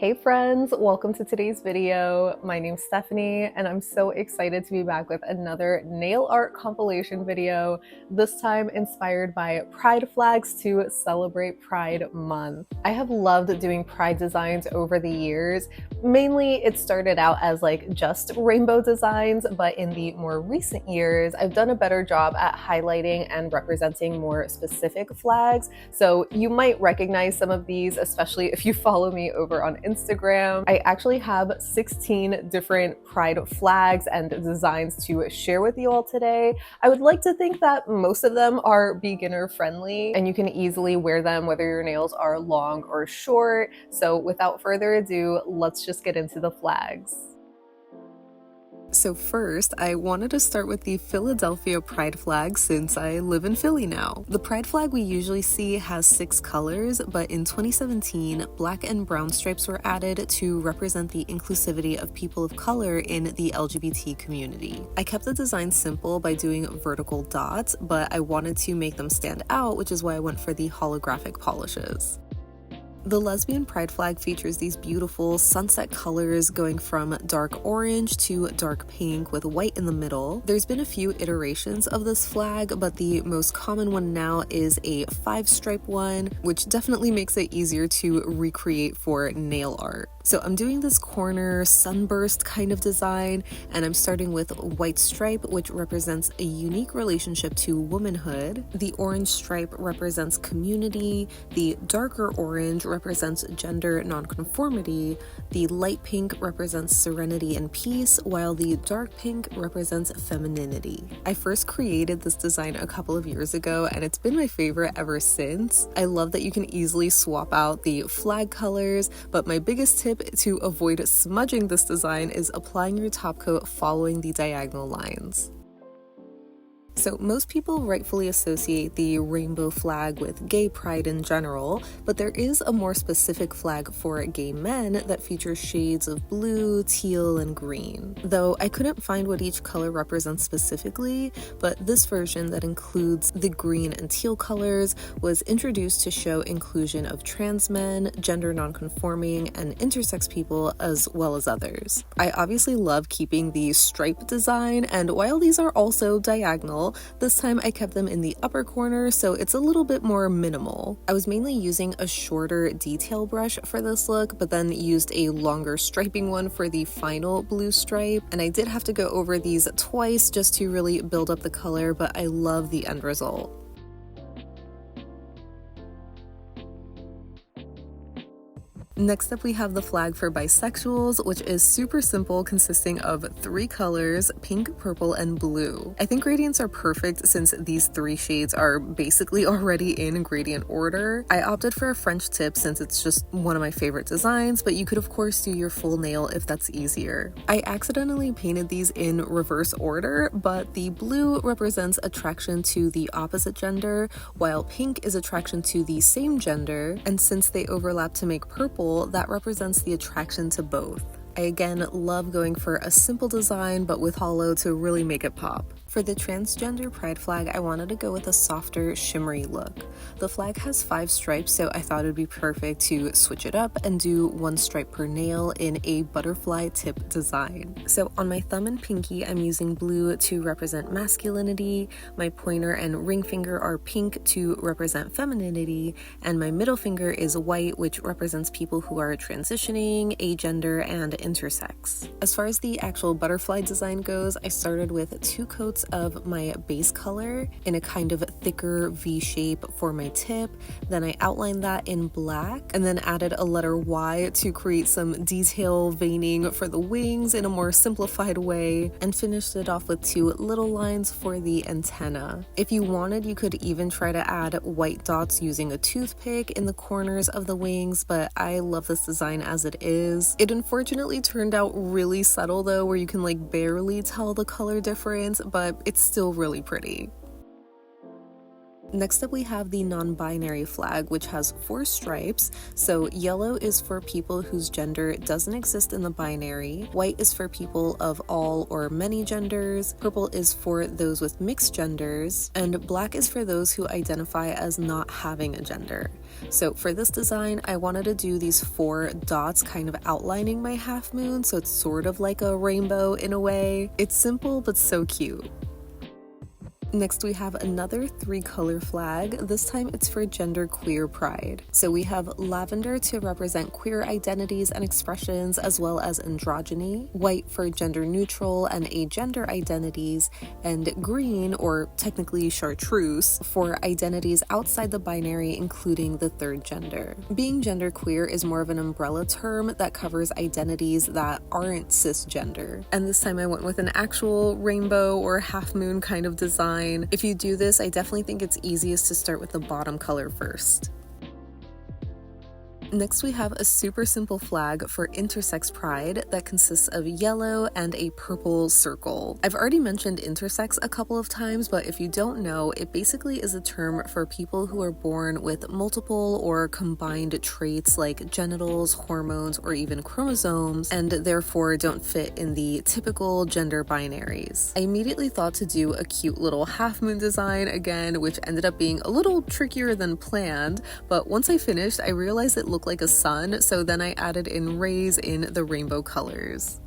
Hey friends, welcome to today's video. My name's Stephanie and I'm so excited to be back with another nail art compilation video, this time inspired by pride flags to celebrate Pride Month. I have loved doing pride designs over the years. Mainly it started out as just rainbow designs, but in the more recent years, I've done a better job at highlighting and representing more specific flags. So you might recognize some of these, especially if you follow me over on Instagram. I actually have 16 different pride flags and designs to share with you all today. I would like to think that most of them are beginner friendly and you can easily wear them whether your nails are long or short. So without further ado, let's just get into the flags. So first, I wanted to start with the Philadelphia Pride Flag since I live in Philly now. The Pride Flag we usually see has 6 colors, but in 2017, black and brown stripes were added to represent the inclusivity of people of color in the LGBT community. I kept the design simple by doing vertical dots, but I wanted to make them stand out, which is why I went for the holographic polishes. The Lesbian Pride Flag features these beautiful sunset colors going from dark orange to dark pink with white in the middle. There's been a few iterations of this flag, but the most common one now is a 5-stripe one, which definitely makes it easier to recreate for nail art. So I'm doing this corner sunburst kind of design, and I'm starting with a white stripe, which represents a unique relationship to womanhood. The orange stripe represents community, the darker orange represents gender nonconformity, the light pink represents serenity and peace, while the dark pink represents femininity. I first created this design a couple of years ago, and it's been my favorite ever since. I love that you can easily swap out the flag colors, but my biggest tip to avoid smudging this design is applying your top coat following the diagonal lines. So most people rightfully associate the rainbow flag with gay pride in general, but there is a more specific flag for gay men that features shades of blue, teal, and green. Though I couldn't find what each color represents specifically, but this version that includes the green and teal colors was introduced to show inclusion of trans men, gender nonconforming, and intersex people, as well as others. I obviously love keeping the stripe design, and while these are also diagonal, this time I kept them in the upper corner, so it's a little bit more minimal. I was mainly using a shorter detail brush for this look, but then used a longer striping one for the final blue stripe, and I did have to go over these twice just to really build up the color, but I love the end result. Next up, we have the flag for bisexuals, which is super simple, consisting of 3 colors, pink, purple, and blue. I think gradients are perfect since these 3 shades are basically already in gradient order. I opted for a French tip since it's just one of my favorite designs, but you could of course do your full nail if that's easier. I accidentally painted these in reverse order, but the blue represents attraction to the opposite gender, while pink is attraction to the same gender, and since they overlap to make purple, that represents the attraction to both. I again love going for a simple design but with holo to really make it pop. For the transgender pride flag, I wanted to go with a softer, shimmery look. The flag has 5 stripes, so I thought it would be perfect to switch it up and do 1 stripe per nail in a butterfly tip design. So on my thumb and pinky, I'm using blue to represent masculinity, my pointer and ring finger are pink to represent femininity, and my middle finger is white, which represents people who are transitioning, agender, and intersex. As far as the actual butterfly design goes, I started with 2 coats of my base color in a kind of thicker V shape for my tip, then I outlined that in black and then added a letter Y to create some detail veining for the wings in a more simplified way, and finished it off with 2 little lines for the antenna. If you wanted, you could even try to add white dots using a toothpick in the corners of the wings, but I love this design as it is. It unfortunately turned out really subtle though, where you can barely tell the color difference, but it's still really pretty. Next up we have the non-binary flag, which has 4 stripes. So yellow is for people whose gender doesn't exist in the binary, white is for people of all or many genders, purple is for those with mixed genders, and black is for those who identify as not having a gender. So for this design, I wanted to do these 4 dots kind of outlining my half moon, so it's sort of like a rainbow in a way. It's simple but so cute. Next we have another 3-color flag. This time it's for genderqueer pride. So we have lavender to represent queer identities and expressions as well as androgyny, white for gender neutral and agender identities, and green, or technically chartreuse, for identities outside the binary including the 3rd gender. Being genderqueer is more of an umbrella term that covers identities that aren't cisgender. And this time I went with an actual rainbow or half moon kind of design. If you do this, I definitely think it's easiest to start with the bottom color first. Next we have a super simple flag for intersex pride that consists of yellow and a purple circle. I've already mentioned intersex a couple of times, but if you don't know, it basically is a term for people who are born with multiple or combined traits like genitals, hormones, or even chromosomes, and therefore don't fit in the typical gender binaries. I immediately thought to do a cute little half moon design again, which ended up being a little trickier than planned, but once I finished, I realized it looked like a sun, so then I added in rays in the rainbow colors.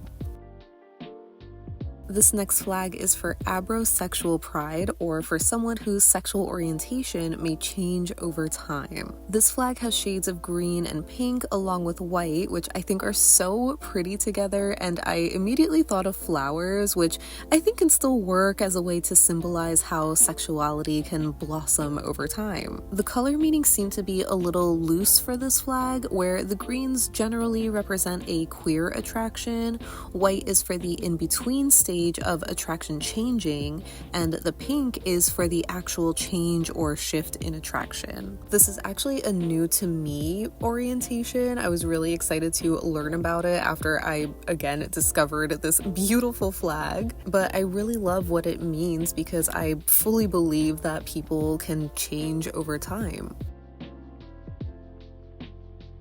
This next flag is for Abrosexual pride, or for someone whose sexual orientation may change over time. This flag has shades of green and pink along with white, which I think are so pretty together, and I immediately thought of flowers, which I think can still work as a way to symbolize how sexuality can blossom over time. The color meanings seem to be a little loose for this flag, where the greens generally represent a queer attraction, white is for the in-between stage of attraction changing, and the pink is for the actual change or shift in attraction. This is actually a new to me orientation. I was really excited to learn about it after I again discovered this beautiful flag, but I really love what it means because I fully believe that people can change over time.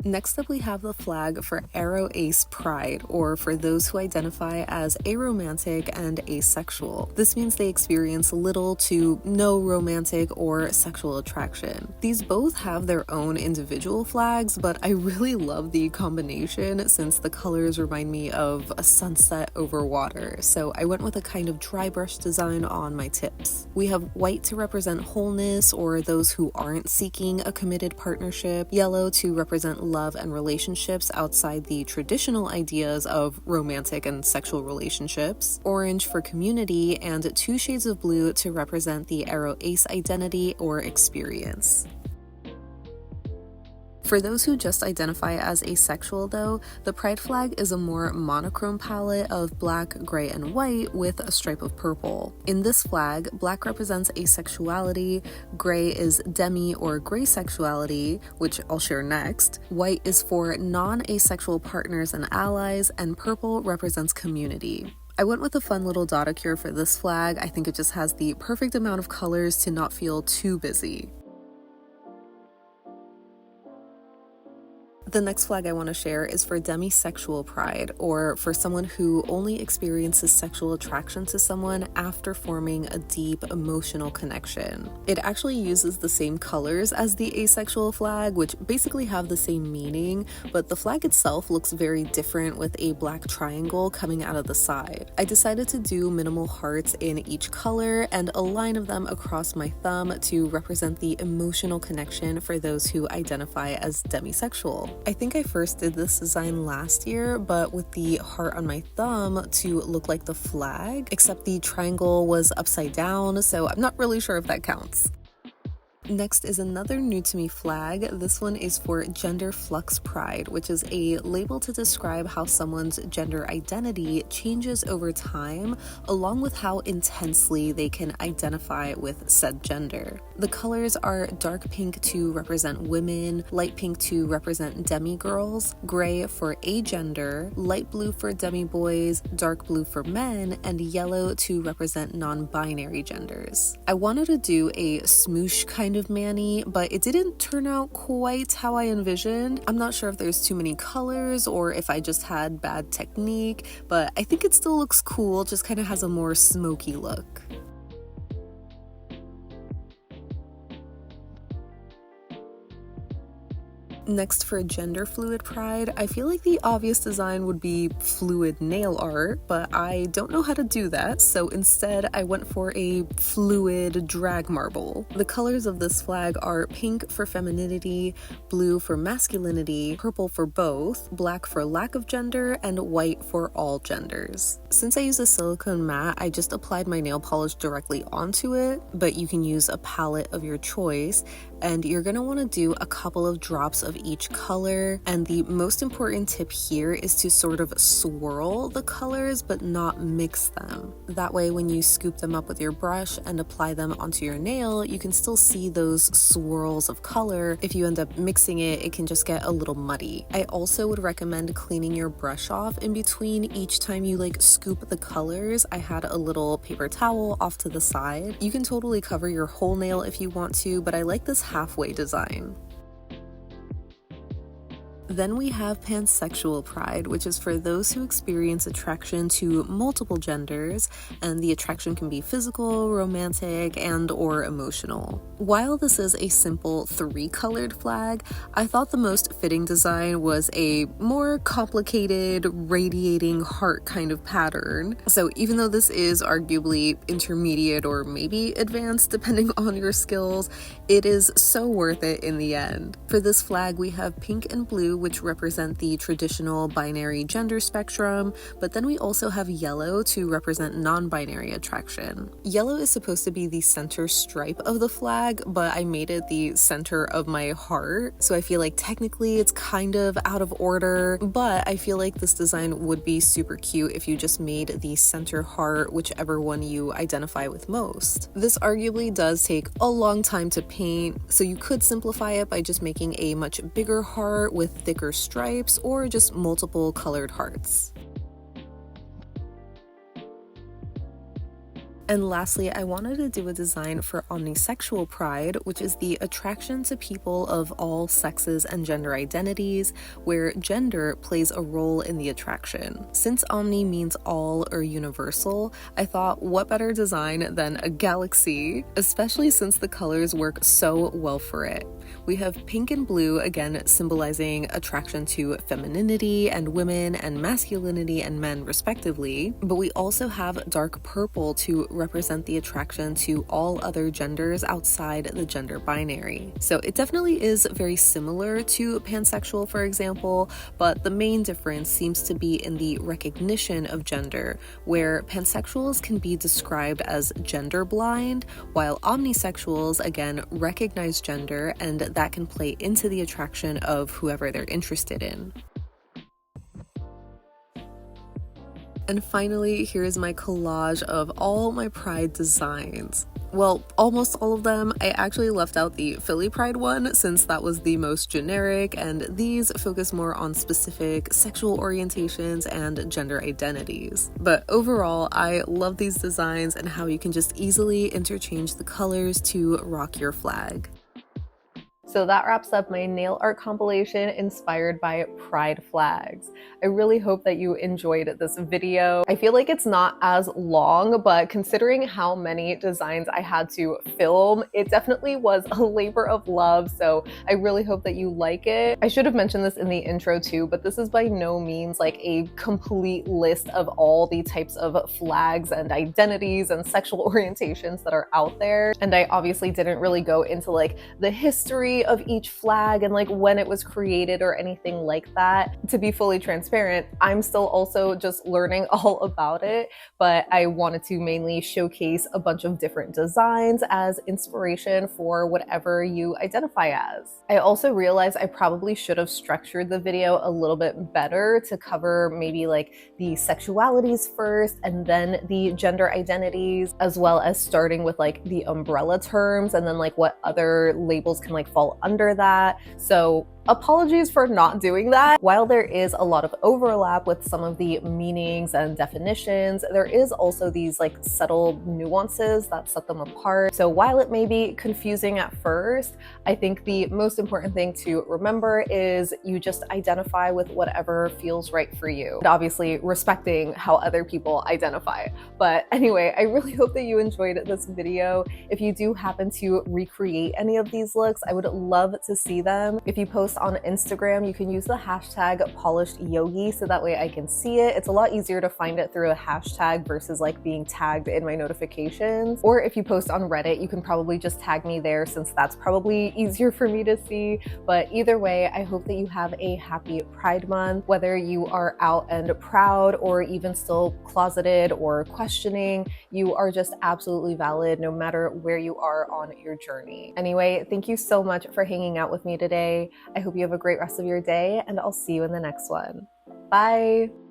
Next up we have the flag for Aroace pride, or for those who identify as aromantic and asexual. This means they experience little to no romantic or sexual attraction. These both have their own individual flags, but I really love the combination since the colors remind me of a sunset over water, so I went with a kind of dry brush design on my tips. We have white to represent wholeness, or those who aren't seeking a committed partnership, yellow to represent love and relationships outside the traditional ideas of romantic and sexual relationships, orange for community, and 2 shades of blue to represent the Aroace identity or experience. For those who just identify as asexual though, the pride flag is a more monochrome palette of black, gray, and white with a stripe of purple. In this flag, black represents asexuality, gray is demi or gray sexuality, which I'll share next, white is for non-asexual partners and allies, and purple represents community. I went with a fun little Dracarys for this flag. I think it just has the perfect amount of colors to not feel too busy. The next flag I want to share is for demisexual pride, or for someone who only experiences sexual attraction to someone after forming a deep emotional connection. It actually uses the same colors as the asexual flag, which basically have the same meaning, but the flag itself looks very different with a black triangle coming out of the side. I decided to do minimal hearts in each color and a line of them across my thumb to represent the emotional connection for those who identify as demisexual. I think I first did this design last year, but with the heart on my thumb to look like the flag, except the triangle was upside down, so I'm not really sure if that counts. Next is another new to me flag. This one is for Genderflux Pride, which is a label to describe how someone's gender identity changes over time, along with how intensely they can identify with said gender. The colors are dark pink to represent women, light pink to represent demi-girls, gray for agender, light blue for demi-boys, dark blue for men, and yellow to represent non-binary genders. I wanted to do a smoosh kind kind of mani, but it didn't turn out quite how I envisioned. I'm not sure if there's too many colors or if I just had bad technique, but I think it still looks cool, just kind of has a more smoky look. Next, for Genderfluid Pride, I feel like the obvious design would be fluid nail art, but I don't know how to do that, so instead I went for a fluid drag marble. The colors of this flag are pink for femininity, blue for masculinity, purple for both, black for lack of gender, and white for all genders. Since I use a silicone mat, I just applied my nail polish directly onto it, but you can use a palette of your choice, and you're going to want to do a couple of drops of each color. And the most important tip here is to sort of swirl the colors but not mix them. That way when you scoop them up with your brush and apply them onto your nail, you can still see those swirls of color. If you end up mixing it, it can just get a little muddy. I also would recommend cleaning your brush off in between each time you scoop the colors. I had a little paper towel off to the side. You can totally cover your whole nail if you want to, but I like this halfway design. Then we have Pansexual Pride, which is for those who experience attraction to multiple genders, and the attraction can be physical, romantic, and/or emotional. While this is a simple 3-colored flag, I thought the most fitting design was a more complicated, radiating heart kind of pattern. So even though this is arguably intermediate or maybe advanced depending on your skills, it is so worth it in the end. For this flag, we have pink and blue, which represent the traditional binary gender spectrum, but then we also have yellow to represent non-binary attraction. Yellow is supposed to be the center stripe of the flag, but I made it the center of my heart, so I feel like technically it's kind of out of order, but I feel like this design would be super cute if you just made the center heart whichever one you identify with most. This arguably does take a long time to paint, so you could simplify it by just making a much bigger heart with thicker stripes or just multiple colored hearts. And lastly, I wanted to do a design for Omnisexual Pride, which is the attraction to people of all sexes and gender identities, where gender plays a role in the attraction. Since Omni means all or universal, I thought what better design than a galaxy, especially since the colors work so well for it. We have pink and blue, again symbolizing attraction to femininity and women and masculinity and men respectively, but we also have dark purple to represent the attraction to all other genders outside the gender binary. So it definitely is very similar to pansexual, for example, but the main difference seems to be in the recognition of gender, where pansexuals can be described as gender blind, while omnisexuals again recognize gender, and that can play into the attraction of whoever they're interested in. And finally, here's my collage of all my Pride designs. Well, almost all of them. I actually left out the Philly Pride one since that was the most generic, and these focus more on specific sexual orientations and gender identities. But overall, I love these designs and how you can just easily interchange the colors to rock your flag. So that wraps up my nail art compilation inspired by Pride flags. I really hope that you enjoyed this video. I feel like it's not as long, but considering how many designs I had to film, it definitely was a labor of love, so I really hope that you like it. I should have mentioned this in the intro too, but this is by no means like a complete list of all the types of flags and identities and sexual orientations that are out there. And I obviously didn't really go into like the history of each flag and like when it was created or anything like that. To be fully transparent, I'm still also just learning all about it, but I wanted to mainly showcase a bunch of different designs as inspiration for whatever you identify as. I also realized I probably should have structured the video a little bit better to cover maybe like the sexualities first and then the gender identities, as well as starting with like the umbrella terms and then like what other labels can like fall under that. So apologies for not doing that. While there is a lot of overlap with some of the meanings and definitions, there is also these like subtle nuances that set them apart. So while it may be confusing at first, I think the most important thing to remember is you just identify with whatever feels right for you. And obviously respecting how other people identify. But anyway, I really hope that you enjoyed this video. If you do happen to recreate any of these looks, I would love to see them. If you post on Instagram, you can use the hashtag polishedyogi so that way I can see it. It's a lot easier to find it through a hashtag versus like being tagged in my notifications. Or if you post on Reddit, you can probably just tag me there since that's probably easier for me to see. But either way, I hope that you have a happy Pride Month, whether you are out and proud or even still closeted or questioning, you are just absolutely valid no matter where you are on your journey. Anyway, thank you so much for hanging out with me today. I hope you have a great rest of your day, and I'll see you in the next one. Bye!